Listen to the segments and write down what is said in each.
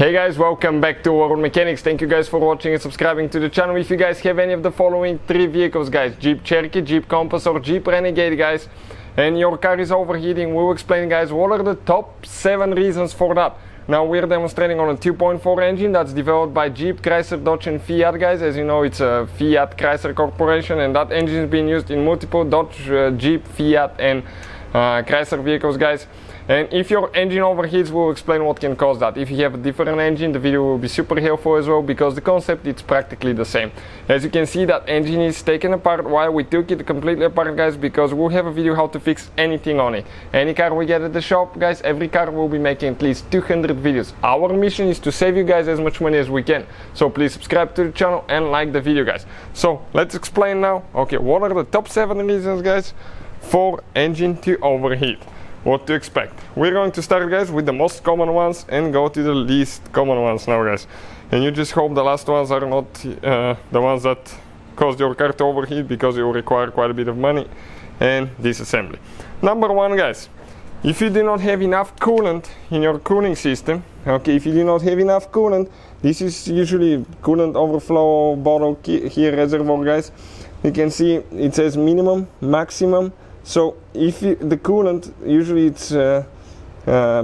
Hey guys, welcome back to World Mechanics. Thank you guys for watching and subscribing to the channel. If you guys have any of the following three vehicles, guys, Jeep Cherokee, Jeep Compass or Jeep Renegade, guys, and your car is overheating, we'll explain, guys, what are the top 7 reasons for that. Now we're demonstrating on a 2.4 engine that's developed by Jeep, Chrysler, Dodge and Fiat, guys. As you know, it's a Fiat Chrysler corporation, and that engine is being used in multiple Dodge, Jeep, Fiat and Chrysler vehicles, guys. And if your engine overheats, we'll explain what can cause that. If you have a different engine, the video will be super helpful as well, because the concept is practically the same. As you can see, that engine is taken apart. Why we took it completely apart, guys? Because we'll have a video how to fix anything on it. Any car we get at the shop, guys, every car will be making at least 200 videos. Our mission is to save you guys as much money as we can. So please subscribe to the channel and like the video, guys. So let's explain now. Okay, what are the top 7 reasons, guys, for engine to overheat? What to expect. We're going to start, guys, with the most common ones and go to the least common ones now, guys. And you just hope the last ones are not the ones that cause your car to overheat, because it will require quite a bit of money and disassembly. Number 1, guys, if you do not have enough coolant in your cooling system, okay, if you do not have enough coolant, this is usually coolant overflow bottle here, reservoir, guys. You can see it says minimum, maximum. So if the coolant, usually it's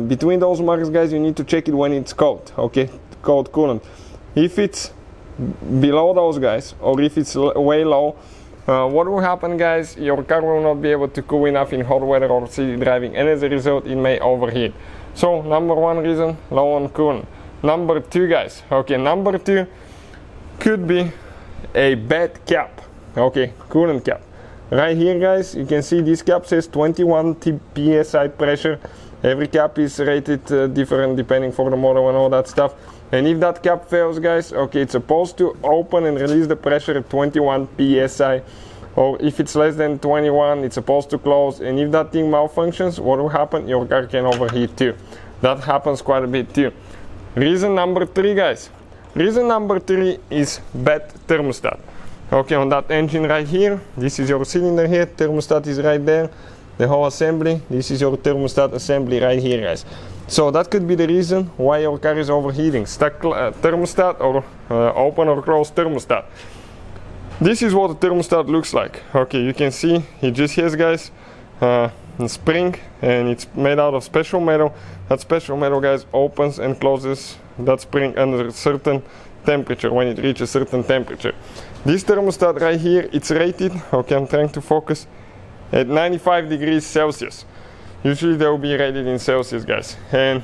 between those marks, guys, you need to check it when it's cold, okay, cold coolant. If it's below those, guys, or if it's way low, what will happen, guys, your car will not be able to cool enough in hot weather or city driving, and as a result it may overheat. So number 1 reason, low on coolant. Number 2, guys, okay, number 2 could be a bad cap, okay, coolant cap. Right here, guys, you can see this cap says 21 psi pressure. Every cap is rated different depending for the model and all that stuff. And if that cap fails, guys, okay, it's supposed to open and release the pressure at 21 psi. Or if it's less than 21, it's supposed to close. And if that thing malfunctions, what will happen? Your car can overheat too. That happens quite a bit too. Reason number 3, guys. Reason number 3 is bad thermostat. Okay, on that engine right here, this is your cylinder head, thermostat is right there, the whole assembly, this is your thermostat assembly right here, guys. So that could be the reason why your car is overheating. Stuck thermostat or open or closed thermostat. This is what the thermostat looks like. Okay, you can see it just has, guys, a spring, and it's made out of special metal. That special metal, guys, opens and closes that spring under a certain temperature, when it reaches a certain temperature. This thermostat right here, it's rated, okay, I'm trying to focus, at 95 degrees Celsius. Usually they will be rated in Celsius, guys. And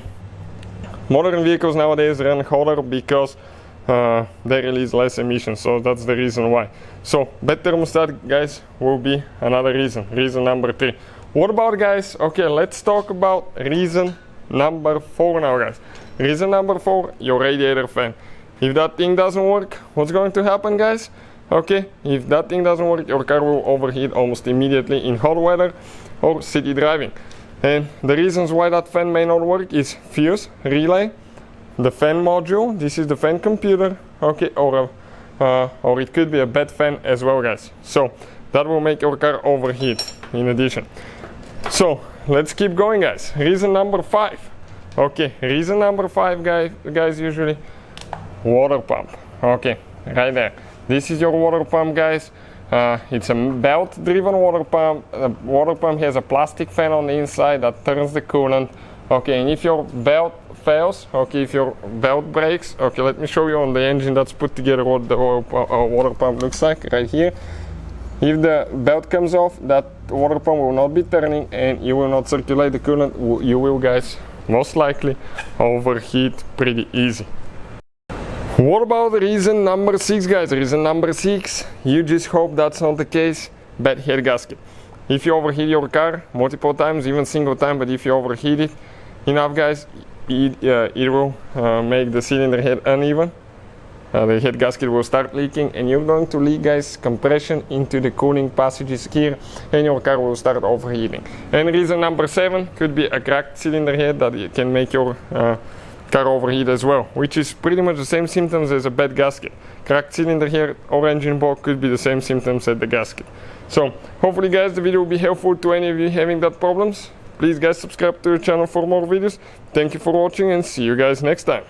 modern vehicles nowadays run hotter because they release less emissions, so that's the reason why. So bad thermostat, guys, will be another reason, reason number 3. What about, guys, okay, let's talk about reason number 4 now, guys. Reason number 4, your radiator fan. If that thing doesn't work, what's going to happen, guys? Okay, if that thing doesn't work, your car will overheat almost immediately in hot weather or city driving. And the reasons why that fan may not work is fuse, relay, the fan module, this is the fan computer, okay, or it could be a bad fan as well, guys. So that will make your car overheat in addition. So let's keep going, guys. Reason number 5. Okay, reason number 5, guys, usually water pump. Okay, right there. This is your water pump, guys. It's a belt driven water pump. The water pump has a plastic fan on the inside that turns the coolant. Okay, and if your belt fails, okay, if your belt breaks, okay, let me show you on the engine that's put together what the water pump looks like right here. If the belt comes off, that water pump will not be turning and you will not circulate the coolant. You will, guys, most likely overheat pretty easy. What about reason number 6, guys? Reason number 6, you just hope that's not the case, bad head gasket. If you overheat your car multiple times, even single time, but if you overheat it enough, guys, it will make the cylinder head uneven. The head gasket will start leaking, and you're going to leak, guys, compression into the cooling passages here, and your car will start overheating. And reason number 7 could be a cracked cylinder head that can make your car overheat as well, which is pretty much the same symptoms as a bad gasket. Cracked cylinder head or engine block could be the same symptoms as the gasket. So hopefully, guys, the video will be helpful to any of you having that problems. Please, guys, subscribe to the channel for more videos. Thank you for watching and see you guys next time.